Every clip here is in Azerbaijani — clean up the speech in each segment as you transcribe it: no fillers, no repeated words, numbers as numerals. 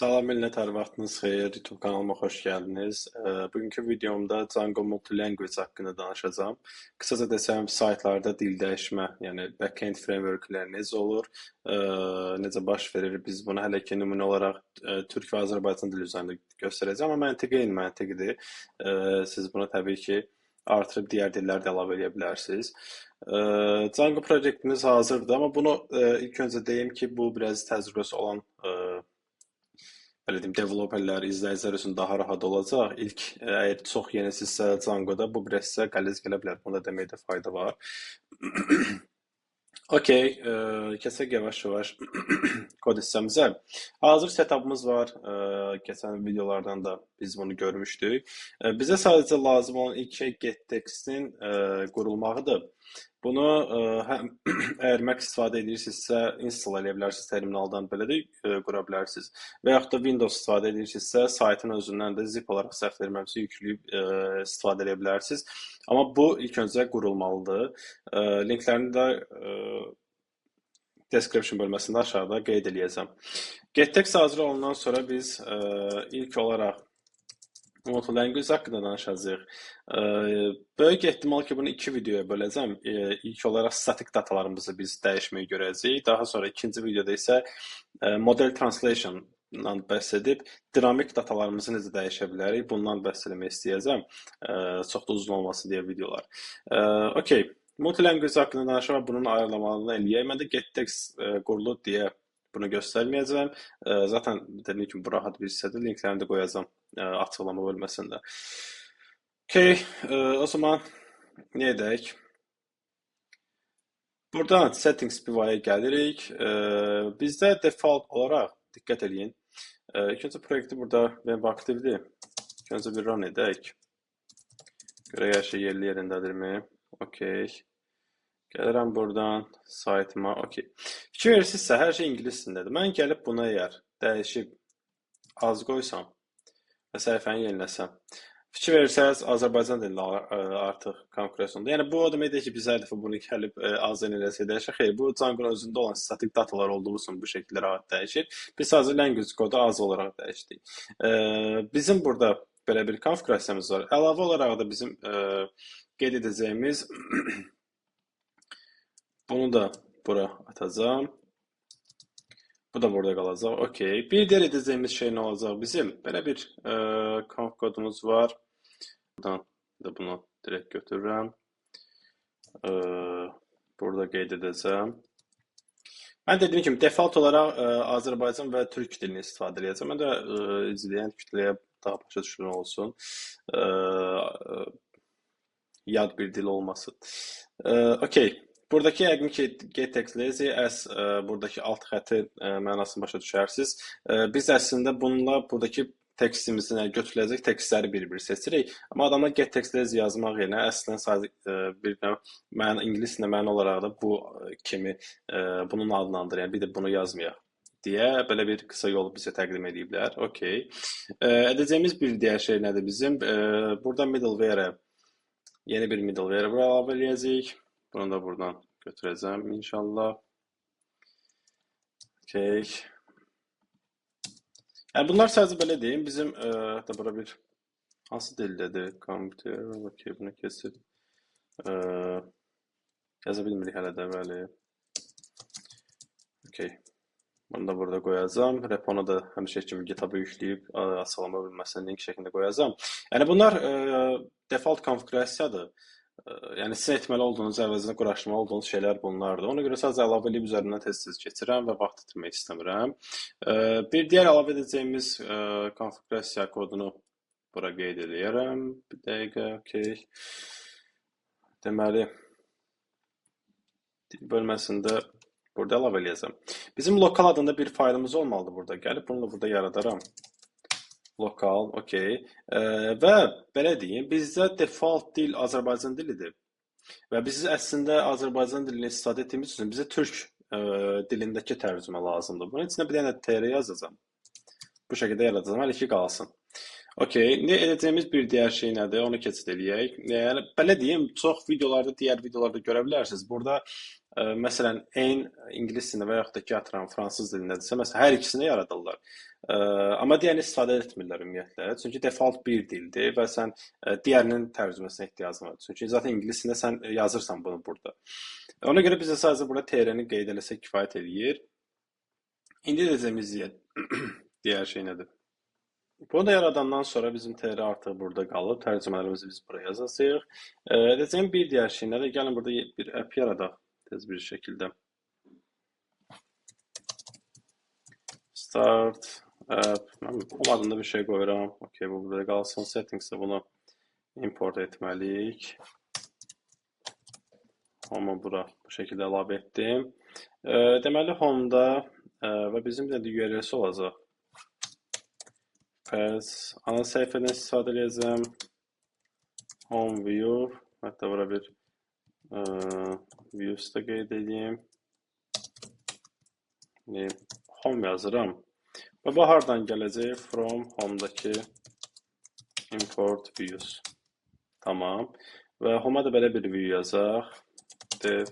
Salam millət, hər vaxtınız xeyir. YouTube kanalıma xoş gəldiniz. Bugünkü videomda Django Multilanguage haqqında danışacağım. Qısaca desəm, saytlarda dil dəyişmə, yəni backend frameworklər necə olur, necə baş verir? Biz bunu hələ ki nümunə olaraq Türk və Azərbaycan dili üzərində göstərəcəm, amma məntiqi eyni məntiqdir. Siz bunu təbii ki artırıb digər dillər də əlavə edə bilərsiniz. Django proyektimiz hazırdır, amma bunu ilk öncə deyim ki, bu biraz təcrübəsi olan belə deyim, developerlər, izləyicilər üçün daha rahat olacaq. İlk, əgər çox yenisinizsə Django-da bu biraz sizə qəliz gələ bilər. Bunu da deməkdə fayda var. Okey, keçək yavaş-yavaş kod hissəmizə. Hazır setupımız var. Keçən videolardan da biz bunu görmüşdük. Bizə sadəcə lazım olan ilk şey getText'in qurulmağıdır. Bunu həm əgər Mac istifadə edirsinizsə install edə bilərsiniz terminaldan, belə də qura bilərsiniz. Və yaxud da Windows istifadə edirsinizsə saytın özündən də zip olaraq səhv verməmsə yükləyib istifadə edə bilərsiniz. Amma bu ilk öncə qurulmalıdır. Linklərini də description bölməsində aşağıda qeyd eləyəcəm. getText hazır olandan sonra biz ilk olaraq Multilanguage haqqında danışacağıq. Böyük ehtimal ki, bunu iki videoya böləcəm. İlk olaraq statik datalarımızı biz dəyişməyi görəcəyik. Daha sonra ikinci videoda isə model translation-dan bəhs edib dinamik datalarımızı necə dəyişə bilərik, bundan bəhs etmək istəyəcəm. Çox da uzun olmasın deyə videolar. Okey. Multilanguage haqqında danışaraq bunun ayrılmalarını eləyək. Mən də getText qurulu deyə bunu göstərməyəcəm. Zaten dediyim kimi bu rahat bir hissədir. Linklərini də qoyacağam açıqlama bölməsində. Okey, o zaman nə edək? Buradan settings PY'yə gəlirik. Bizdə default olaraq diqqət edin. İlk öncə proyekti burada web aktivdir. İlk öncə bir run edək. Görək hər şey yerli yerindədirmi? Okey. Gəlirəm buradan saytıma, okey. Fikir verirsinizsə, hər şey ingilis dilindədir. Mən gəlib buna əgər dəyişib az qoysam və səhifəni yeniləsəm, fikir verirsəniz, Azərbaycan dilində artıq konkurensiyonda. Yəni, bu o deməkdir ki, biz hər dəfə bunu gəlib az yeniləsə dəyişək. Xeyr, bu Django-nun özündə olan statik datalar olduğu üçün bu şəkildə rahat dəyişir. Biz sadəcə language kodu az olaraq dəyişdik. Bizim burada belə bir konfigurasiyamız var. Əlavə olaraq da bizim qeyd edəcəyimiz bunu da bura atacağım. Bu da burada qalacaq. Okey. Bir diğer edəcəyimiz şey nə olacaq bizim? Belə bir conf kodumuz var. Buradan da bunu direkt götürürəm. Burada qeyd edəcəm. Mən dediyim kimi, default olaraq Azərbaycan və Türk dilini istifadə edəcəm. Mən də izləyən kütləyə daha başa düşülən olsun. Yad bir dil olmasın. Okey. Buradakı yəqin ki, getText lazy as buradakı alt xətti mənasını başa düşərsiniz. Biz əslində bununla buradakı tekstimizin götürüləcək tekstləri bir-bir seçirik. Amma adamlar getText lazy yazmaq yerinə əslində sadəcə bir ingilis dilində məna olaraq da bu kimi bunun adlandırır. Yəni bir də bunu yazmayaq deyə belə bir qısa yolu bizə təqdim ediblər. Okey. Edəcəyimiz bir digər şey nədir bizim? Burada middleware yeni bir middleware əlavə edəcəyik. Bunu da buradan götürəcəm inşallah. Okey. Yəni bunlar sadəcə belə deyim. Bizim hətta bura bir hansı dildədir? Computer. Okey, bunu keçir. Yaza bilmirik hələ də, bəli. Okey. Bunu da burada qoyacağım. Reponu da həmişə kimi GitHub-a yükləyib açıqlama bölməsində link şəklində qoyacağım. Yəni bunlar default konfigurasiyadır. Yəni sizin etməli olduğunuz, əvəzinə quraşdırmalı olduğunuz şeylər bunlardır. Ona görə sadəcə əlavə edib üzərindən tez-tez keçirəm və vaxt itirmək istəmirəm. Bir digər əlavə edəcəyimiz konfigurasiya kodunu bura qeyd edərəm. Bir dəqiqə, okey. Deməli, dil bölməsində burada əlavə edəcəm. Bizim lokal adında bir faylımız olmalıdır burada. Gəlib bunu burada yaradaram. Lokal, okey. Və belə deyim, bizdə default dil Azərbaycan dilidir. Və biz əslində Azərbaycan dilini istifadə etdiyimiz üçün bizə türk dilindəki tərcümə lazımdır. Bunun içində bir dənə TR yazacağam. Bu şəkildə yaradacağam, hələ ki qalsın. Okey, nə edəcəyimiz bir digər şey nədir? Onu keçid eləyək. Yəni, belə deyim, çox videolarda, digər videolarda görə bilərsiniz. Burada Məsələn, N ingilis dilində və yaxud da ki, atıram fransız dilindədirsə, məsələn, hər ikisini yaradırlar. Amma digərini istifadə etmirlər ümumiyyətlə. Çünki default bir dildir və sən digərinin tərcüməsinə ehtiyacın var. Çünki zaten ingilis dilində sən yazırsan bunu burada. Ona görə bizə sadəcə burada TR-ni qeyd eləsək kifayət eləyir. İndi edəcəyimiz digər şey nədir? Bunu da yaradandan sonra bizim TR artıq burada qalıb. Tərcümələrimizi biz buraya yazacağıq. Edəcəyim bir digər şey nədir? Gəlin burada bir app yaradaq tez bir şəkildə. Start app. Mən home adında bir şey qoyuram. Okay, bu burada qalsın. Settingsdə bunu import etməliyik. Home'u bura bu şəkildə əlavə etdim. Deməli Home'da və bizim də URL-si olacaq. Pəs ana səhifədən istifadə edəcəm. Home view. Hətta bura bir views da qeyd edeyim. Home yazıram. Və bu hardan gələcək? From Home'dakı import views. Tamam. Və Home'a da belə bir view yazaq. Dev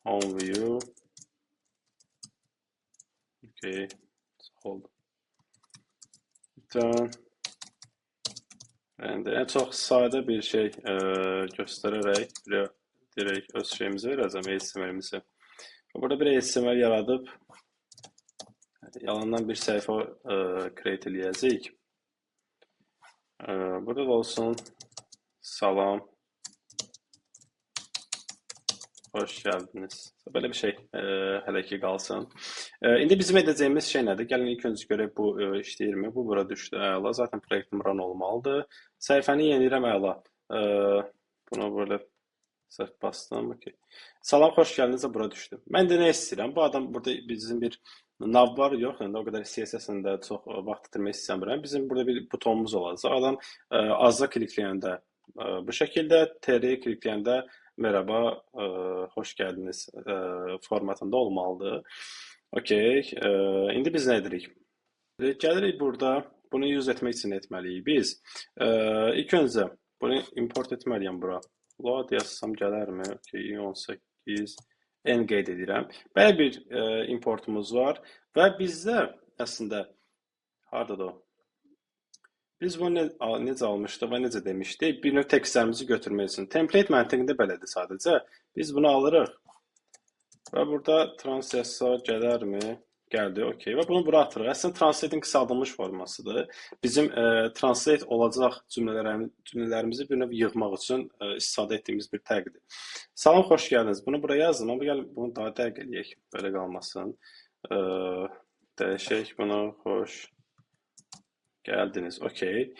home view. Okay. Oldu. Ən çox sadə bir şey göstərərək direkt öz şeyimizi verəcəm, HTML-imizi. Burada bir HTML yaradıb yalandan bir səhifə create eləyəcəyik. Burada da olsun salam, hoş gəldiniz. Belə bir şey hələ ki qalsın. İndi bizim edəcəyimiz şey nədir? Gəlin ilk öncə görək bu işləyirmi? Bu bura düşdü, əla. Zaten proyektim run olmalıdır. Səhifəni yeniləyirəm, əla. Buna böyle səhv bastım. Okay. Salam, xoş gəldiniz, bura düşdü. Mən də nə istəyirəm? Bu adam burada bizim bir nav var, yox. Yəni o qədər CSS-ində çox vaxt itirmək istəmirəm. Bizim burada bir butonumuz olacaq. Adam azda klikləyəndə bu şəkildə, TR-yə klikləyəndə merhaba, hoş gəldiniz formatında olmalıdır. Okay. İndi biz nə edirik? Gəlirik burada, bunu use etmək üçün etməliyik biz. İlk öncə bunu import etməliyəm bura. Load yazsam gələrmi? Okay, 18 N qeyd edirəm. Belə bir importumuz var və bizdə əslində hardadır o? Biz bunu necə almışdıq və necə demişdik? Bir növ tekstlərimizi götürmək üçün. Template məntiqində belədir sadəcə. Biz bunu alırıq və burada translate gələrmi? Gəldi, okey. Və bunu bura atırıq. Əslində translate'in qısaldılmış formasıdır. Bizim translate olacaq cümlələrimizi bir növ yığmaq üçün istifadə etdiyimiz bir təqdir. Salam, xoş gəldiniz. Bunu buraya yazdım. Amma gəlin bunu daha dəqiq eləyək. Belə qalmasın. Dəyişək bunu, xoş gəldiniz, okey.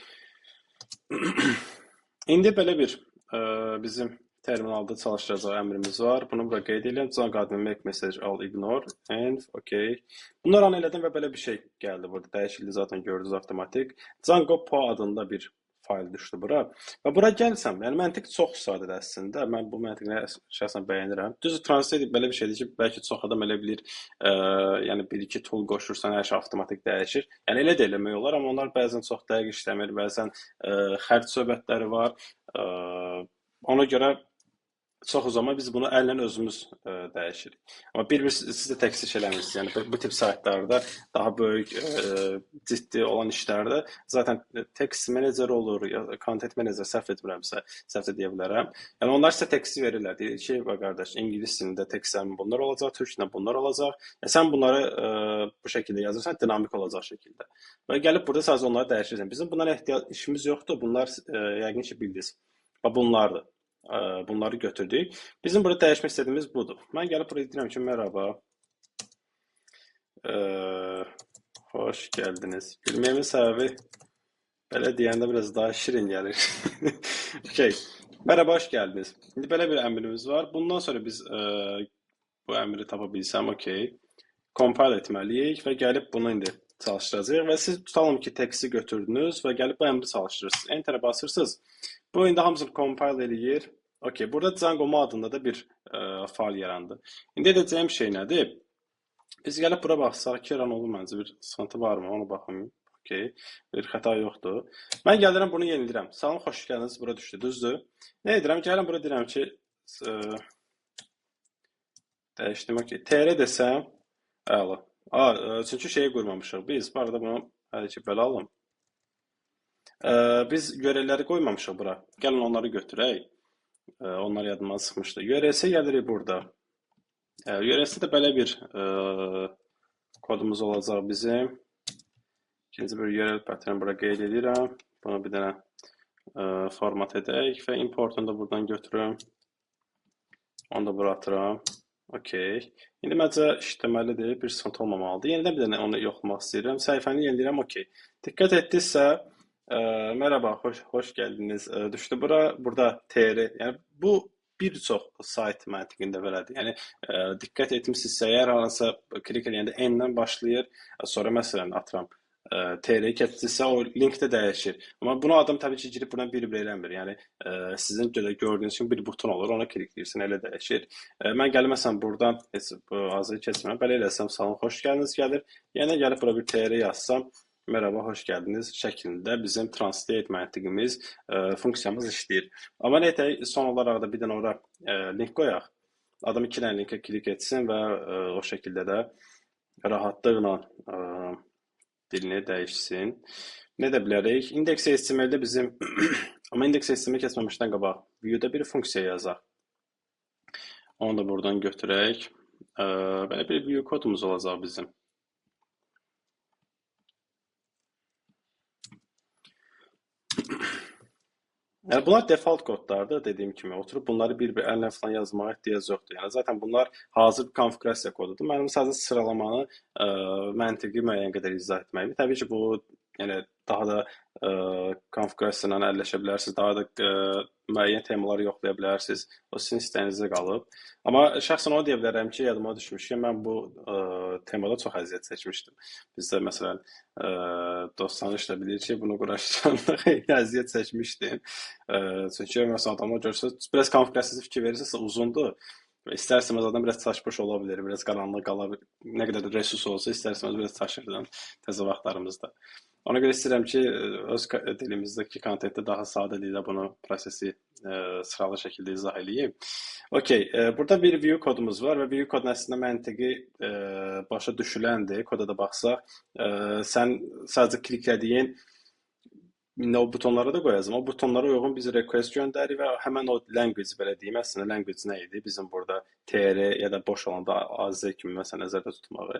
İndi belə bir bizim terminalda çalışdıracaq əmrimiz var. Bunu bura qeyd edirəm. Django admin make message all ignore and okey. Bunları run elədim və belə bir şey gəldi burada. Dəyişildi zaten gördünüz avtomatik. Django po adında bir fayl düşdü bura. Və bura gəlsəm, yəni məntiq çox sadədir əslində. Mən bu məntiqini şəxsən bəyənirəm. Düz translate belə bir şeydir ki, bəlkə çox adam elə bilir, yəni bir-iki tool qoşursan, hər şey avtomatik dəyişir. Yəni elə də eləmək olar, amma onlar bəzən çox dəqiq işləmir, bəzən xərt söhbətləri var. Ona görə çox o zaman biz bunu əllə özümüz dəyişirik. Amma bir-bir siz də təksir eləmirsiniz. Yəni bu tip saytlarda daha böyük, ciddi olan işlərdə zaten text manager olur, ya content manager səhv etmirəmsə, səhv də deyə bilərəm. Yəni onlar sizə teksti verirlər. Deyir ki, bax qardaş, ingilis dilində tekstlərin bunlar olacaq, türk dilində bunlar olacaq. Yəni sən bunları bu şəkildə yazırsan, dinamik olacaq şəkildə. Və gəlib burada sadəcə onları dəyişirsən. Bizim bunlara işimiz yoxdur. Bunlar yəqin ki bildiniz. Bax bunlardır. Bunları götürdük. Bizim burada dəyişmək istədiyimiz budur. Mən gəlib buraya deyirəm ki, merhaba. Xoş gəldiniz. Gülməyimin səbəbi belə deyəndə biraz daha şirin gəlir. Okay. Merhaba, hoş geldiniz. İndi belə bir əmrimiz var. Bundan sonra biz bu əmri tapa bilsəm, okay. Compile etməliyik və gəlib bunu indi çalışdıracağıq və siz tutalım ki, teksti götürdünüz və gəlib bu əmri çalışdırırsınız. Enter'ə basırsınız. Bu indi hamısını compile eləyir. Okay, burada Django adında da bir fail yarandı. İndi edəcəyim şey nədir? Biz gəlib bura baxsaq ki, run olur məncə bir sıxıntı varmı? Ona baxım. Okay, bir xəta yoxdur. Mən gəlirəm bunu yenildirəm. Salam, xoş gəldiniz. Bura düşdü, düzdür? Nə edirəm? Gəlirəm bura deyirəm ki, Dəyişdim, okey. TR desəm, əla. Çünki şeyi qurmamışıq biz. Bu arada bunu hələ ki belə alım. Biz yörələri qoymamışıq bura. Gəlin onları götürək. Onlar yadımdan çıxmışdı. Yörəsi gəlirik burada. Yörəsi də belə bir kodumuz olacaq bizim. İkinci bir yörə pattern bura qeyd edirəm. Bunu bir dənə format edək və importunu da buradan götürüm. Onu da bura atıram. Okey. İndi məncə işləməlidir. Bir sıxıntı olmamalıdır. Yenidən bir dənə onu yoxlamaq istəyirəm. Səhifəni yeniləyirəm. Okey. Diqqət etdinizsə, merhaba, hoş geldiniz. Düşdü bura. Burada TR. Yəni bu bir çox sayt məntiqində belədir. Yəni diqqət etmisinizsə, əgər hansısa klik eləyəndə N-dən başlayır, sonra məsələn atıram TR-yi keçdirsə o link də dəyişir. Amma bunu adam təbii ki girib buradan bir-bir eləmir. Yəni sizin gördüyünüz kimi bir buton olur, ona klikləyirsən, elə dəyişir. Mən gəlməsəm buradan heç bu azı keçmirəm. Belə eləsəm salam, xoş gəldiniz gəlir. Yəni gəlib bura bir TR yazsam, merhaba, hoş geldiniz şəklində bizim translate məntiqimiz, funksiyamız işləyir. Amma nə etək, son olaraq da bir dənə ora link qoyaq. Adam iki dənə linkə klik etsin və o şəkildə də rahatlıqla dilini dəyişsin. Nə də bilərik? Index HTML-də bizim amma index HTML keçməmişdən qabaq view-da bir funksiya yazaq. Onu da buradan götürək. Belə bir view kodumuz olacaq bizim. Yəni bunlar default kodlardır, dediyim kimi. Oturub bunları bir-bir əllə falan yazmağa ehtiyac yoxdur. Yəni zaten bunlar hazır konfigurasiya kodudur. Mənim sadəcə sıralamanı, məntiqi müəyyən qədər izah etməyim. Təbii ki, bu yəni daha da konfigurasiya ilə əlləşə bilərsiniz, daha da müəyyən temaları yoxlaya bilərsiniz. O sizin istəyinizə qalıb. Amma şəxsən onu deyə bilərəm ki, yadıma düşmüş ki, mən bu temada çox əziyyət çəkmişdim. Bizdə məsələn dostlarınız da bilir ki, bunu quraşdıranda xeyli əziyyət çəkmişdim. Çünki məsələn adamlar görürsünüz, biraz konfigurasiyası fikir verirsiniz, uzundur. İstərsəmiz adam biraz çaşbaş ola bilər, biraz qaranlıq qala bilər. Nə qədər də resurs olsa, istərsəmiz biraz çaşırdım təzə vaxtlarımızda. Ona görə istəyirəm ki, öz dilimizdəki kontentdə daha sadə dildə bunu prosesi sıralı şəkildə izah edeyim. Okey, burada bir view kodumuz var və view kodun əslində məntiqi başa düşüləndir. Koda da baxsaq, sən sadəcə kliklədiyin o butonlara da qoyacağım. O butonlara uyğun biz request göndəririk və həmən o language belə deyim. Əslində language nə idi? Bizim burada TR ya da boş olanda AZ kimi məsələn nəzərdə tutmağı.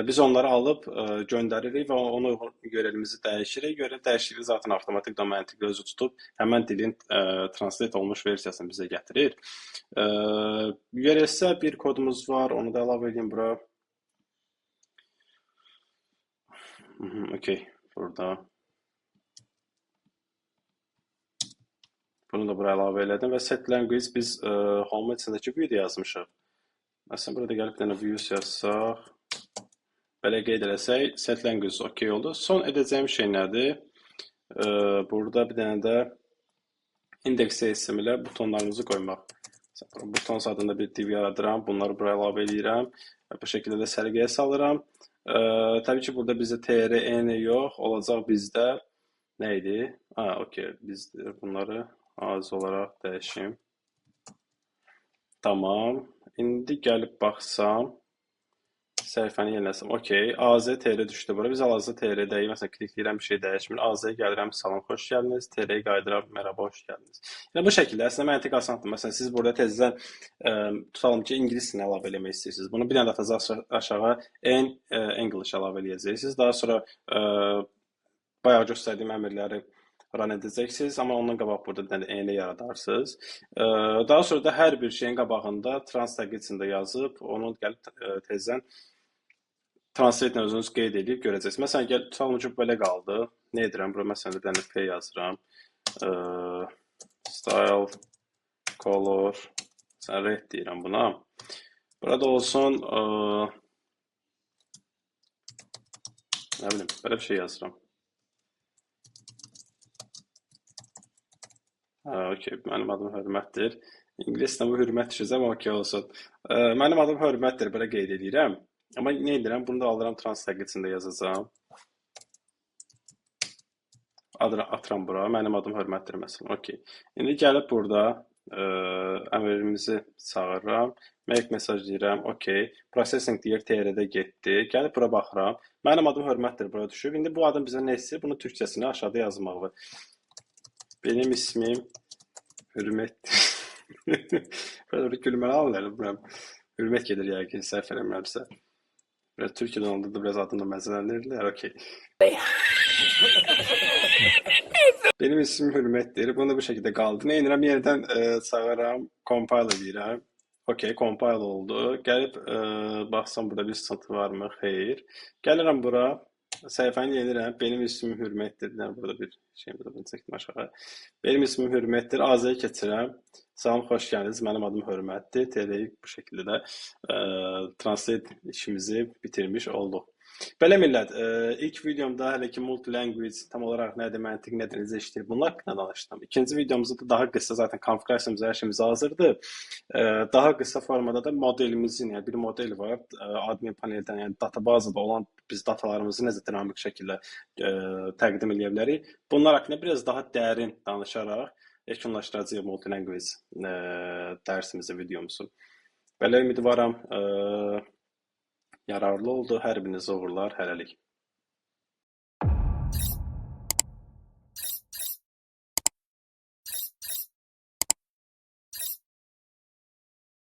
Biz onları alıb göndəririk və ona uyğun URL-imizi dəyişirik. URL dəyişikliyi zaten avtomatik da məntiqli özü tutub həmən dilin translate olmuş versiyasını bizə gətirir. URL-sə bir kodumuz var. Onu da əlavə edeyim bura. Okey, burada. Bunu da bura əlavə elədim və set language biz home içindəki view-də yazmışıq. Məsələn, burada gəlib bir dənə view yazsaq, belə qeyd eləsək, set language okey oldu. Son edəcəyim şey nədir? Burada bir dənə də index HTML-ə butonlarımızı qoymaq. Buton adında bir div yaradıram, bunları bura əlavə edirəm və bu şəkildə də səliqəyə salıram. Təbii ki, burada bizdə TR, N yox, olacaq bizdə nə idi? Okey, biz bunları az olaraq dəyişim. Tamam. İndi gəlib baxsam, səhifəni yeniləsəm. Okey, AZ TR düşdü bura. Biz hal-hazırda TR-dəyik. Məsələn, klikləyirəm, bir şey dəyişmir. AZ-yə gəlirəm, salam, xoş gəldiniz. TR-yə qayıdıram, merhaba, hoş gəldiniz. Yəni bu şəkildə əslində məntiq asandır. Məsələn, siz burada tezdən tutalım ki, ingilis dilini əlavə eləmək istəyirsiniz. Bunu bir dənə atacaq aşağı English əlavə eləyəcəksiniz. Daha sonra bayaq göstərdiyim əmrləri run edəcəksiniz, amma ondan qabaq burada bir dənə eni yaradarsınız. Daha sonra da hər bir şeyin qabağında trans tagi içində yazıb, onu gəlib tezdən translate-lə özünüz qeyd edib görəcəksiniz. Məsələn, tutalım ki, belə qaldı. Nə edirəm? Bura məsələn, bir dənə P yazıram. Style, color, red deyirəm buna. Burada olsun, nə bilim, belə bir şey yazıram. Okey, mənim adım Hörmətdir. İngiliscə bu hörmət düşəcəm, okey olsun. Mənim adım Hörmətdir, belə qeyd edirəm. Amma nə edirəm? Bunu da alıram trans tag içində yazacağam. Adını atıram bura. Mənim adım Hörmətdir məsələn. Okey. İndi gəlib burada əmrimizi çağırıram. Make mesaj deyirəm, okey. Processing deyir, TR-də getdi. Gəlib bura baxıram. Mənim adım Hörmətdir, bura düşüb. İndi bu adım bizə nə istəyir? Bunu türkçəsini aşağıda yazmağı. Benim ismim Hürmetdir. Böyle gülməli anlayırım, bilmirəm. Hürmet gedir yəqin, səhv eləmirəmsə. Biraz Türkiye'den oldu da biraz adını məzələndirirlər, okey. Benim ismim Hürmetdir. Bunu bu şekilde qaldı. Nə edirəm? Yenidən çağıram, compile edirəm. Okey, compile oldu. Gəlib baxsam burada bir sıkıntı varmı? Xeyr. Gəlirəm bura, səhifəni yenirəm. Benim ismim Hürmetdir. Burada bir şeyim burada çəkdim aşağı. Benim ismim Hürmetdir. Azəyə keçirəm. Salam, xoş gəldiniz. Mənim adım Hörmətdir. TR-yi bu şəkildə də translate işimizi bitirmiş olduq. Belə millət, ilk videomda hələ ki multi-language tam olaraq nədir, məntiq nədir, necə işləyir, bunlar haqqında danışdım. İkinci videomuzda da daha qısa, zaten konfigurasiyamız, hər şeyimiz hazırdır. Daha qısa formada da modelimizin, yəni bir model var, admin paneldən, yəni databazada olan biz datalarımızı necə dinamik şəkildə təqdim edə bilərik. Bunlar haqqında biraz daha dərin danışaraq yekunlaşdıracağıq multi-language dərsimizi, videomuzu. Belə ümidvaram yararlı oldu. Hər birinizə uğurlar, hələlik.